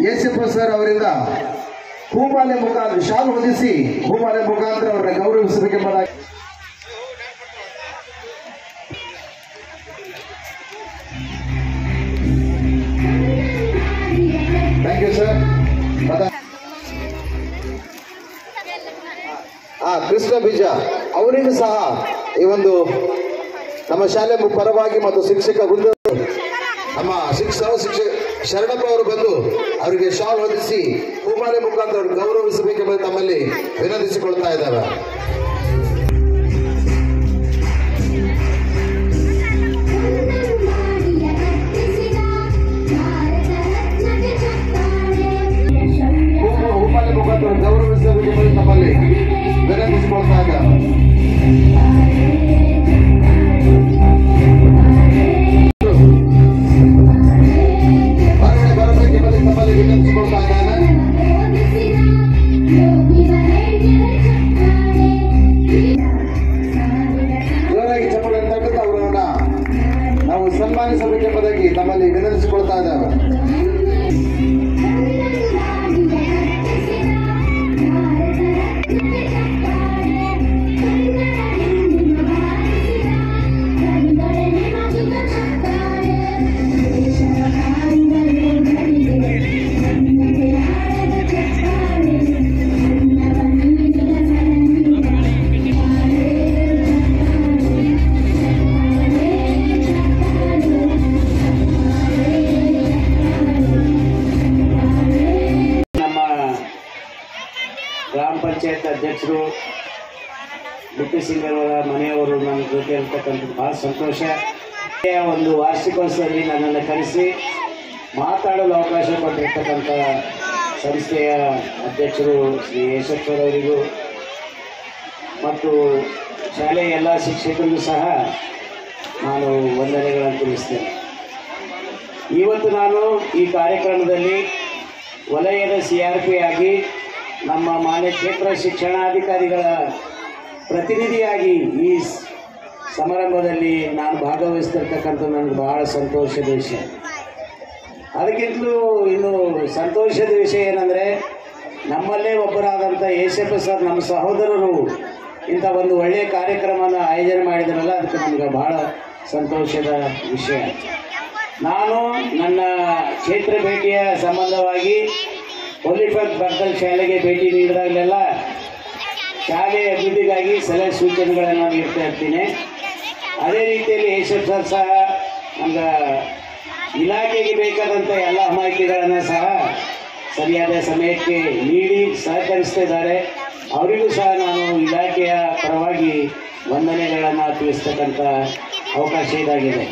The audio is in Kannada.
ಯೇಸಪ್ಪ ಸರ್ ಅವರಿಂದ ಹೂಮಾಲೆ ಮುಖಾಂತರ ಶಾಲು ಹೊದಿಸಿ ಹೂಮಾಲೆ ಮುಖಾಂತರ ಅವರನ್ನ ಗೌರವಿಸಬೇಕೆಂಬುದಾಗಿ. Thank you sir. ಕೃಷ್ಣ ಬೀಜ ಅವರಿಗೂ ಸಹ ಈ ಒಂದು ನಮ್ಮ ಶಾಲೆ ಪರವಾಗಿ ಮತ್ತು ಶಿಕ್ಷಕ ವೃಂದ ನಮ್ಮ ಶಿಕ್ಷಕ ಶರಣಪ್ಪ ಅವರು ಬಂದು ಅವರಿಗೆ ಶಾಲ್ ಹೊದಿಸಿ ಹೂಮಾಲೆ ಮುಖಾಂತರ ಅವರು ಗೌರವಿಸಬೇಕೆಂಬ ತಮ್ಮಲ್ಲಿ ವಿನಂತಿಸಿಕೊಳ್ತಾ ಇದ್ದಾರೆ. ಹೂಮಾಲೆ ಮುಖಾಂತರ ಗೌರವಿಸಬೇಕೆಂಬ ತಮ್ಮಲ್ಲಿ ವಿನಂತಿಸಿಕೊಳ್ತಾ ಇದ್ದಾರೆ. ಜೋರಾಗಿ ಚಪ್ಪಲಿ ತಟ್ಟುತ್ತ ಅವರನ್ನ ನಾವು ಸನ್ಮಾನಿಸಬೇಕೆಂಬುದಾಗಿ ತಮ್ಮಲ್ಲಿ ವಿನಂತಿಸಿಕೊಳ್ತಾ ಇದ್ದೇವೆ. ಗ್ರಾಮ ಪಂಚಾಯತ್ ಅಧ್ಯಕ್ಷರು ಬುಟ್ಟಿ ಸಿಂಗರವರ ಮನೆಯವರು ನನ್ನ ಜೊತೆ ಇರ್ತಕ್ಕಂಥದ್ದು ಭಾಳ ಸಂತೋಷ. ಒಂದು ವಾರ್ಷಿಕೋತ್ಸವದಲ್ಲಿ ನನ್ನನ್ನು ಕರೆಸಿ ಮಾತಾಡಲು ಅವಕಾಶ ಕೊಟ್ಟಿರ್ತಕ್ಕಂಥ ಸಂಸ್ಥೆಯ ಅಧ್ಯಕ್ಷರು ಶ್ರೀ ಯೇಸಪ್ಪರವರಿಗೂ ಮತ್ತು ಶಾಲೆಯ ಎಲ್ಲ ಶಿಕ್ಷಕರಿಗೂ ಸಹ ನಾನು ವಂದನೆಗಳನ್ನು ತಿಳಿಸ್ತೇನೆ. ಇವತ್ತು ನಾನು ಈ ಕಾರ್ಯಕ್ರಮದಲ್ಲಿ ವಲಯದ CRP ಆಗಿ ನಮ್ಮ ಮಾನ್ಯ ಕ್ಷೇತ್ರ ಶಿಕ್ಷಣಾಧಿಕಾರಿಗಳ ಪ್ರತಿನಿಧಿಯಾಗಿ ಈ ಸಮಾರಂಭದಲ್ಲಿ ನಾನು ಭಾಗವಹಿಸ್ತಿರ್ತಕ್ಕಂಥ ನನಗೆ ಬಹಳ ಸಂತೋಷದ ವಿಷಯ. ಅದಕ್ಕಿಂತಲೂ ಇನ್ನು ಸಂತೋಷದ ವಿಷಯ ಏನಂದರೆ, ನಮ್ಮಲ್ಲೇ ಒಬ್ಬರಾದಂಥ ಯೇಸಪ್ಪ ಸರ್ ನಮ್ಮ ಸಹೋದರರು ಇಂಥ ಒಂದು ಒಳ್ಳೆಯ ಕಾರ್ಯಕ್ರಮನ ಆಯೋಜನೆ ಮಾಡಿದ್ರಲ್ಲ, ಅದಕ್ಕೆ ನಮ್ಗೆ ಬಹಳ ಸಂತೋಷದ ವಿಷಯ. ನಾನು ನನ್ನ ಕ್ಷೇತ್ರ ಭೇಟಿಯ ಸಂಬಂಧವಾಗಿ ಒಲಿಫೆಂಟ್ ಬರ್ದಲ್ ಶಾಲೆಗೆ ಭೇಟಿ ನೀಡಿದಾಗಲೆಲ್ಲ ಶಾಲೆಯ ಅಭಿವೃದ್ಧಿಗಾಗಿ ಸಲಹೆ ಸೂಚನೆಗಳನ್ನು ನೀಡ್ತಾ ಇರ್ತೀನಿ. ಅದೇ ರೀತಿಯಲ್ಲಿ ಯೇಸಪ್ಪ ಸರ್ ಸಹ ನಮ್ಗೆ ಇಲಾಖೆಗೆ ಬೇಕಾದಂಥ ಎಲ್ಲ ಮಾಹಿತಿಗಳನ್ನು ಸಹ ಸರಿಯಾದ ಸಮಯಕ್ಕೆ ನೀಡಿ ಸಹಕರಿಸ್ತಾ ಇದ್ದಾರೆ. ಅವರಿಗೂ ಸಹ ನಾನು ಇಲಾಖೆಯ ಪರವಾಗಿ ವಂದನೆಗಳನ್ನು ತಿಳಿಸ್ತಕ್ಕಂಥ ಅವಕಾಶ ಇದಾಗಿದೆ.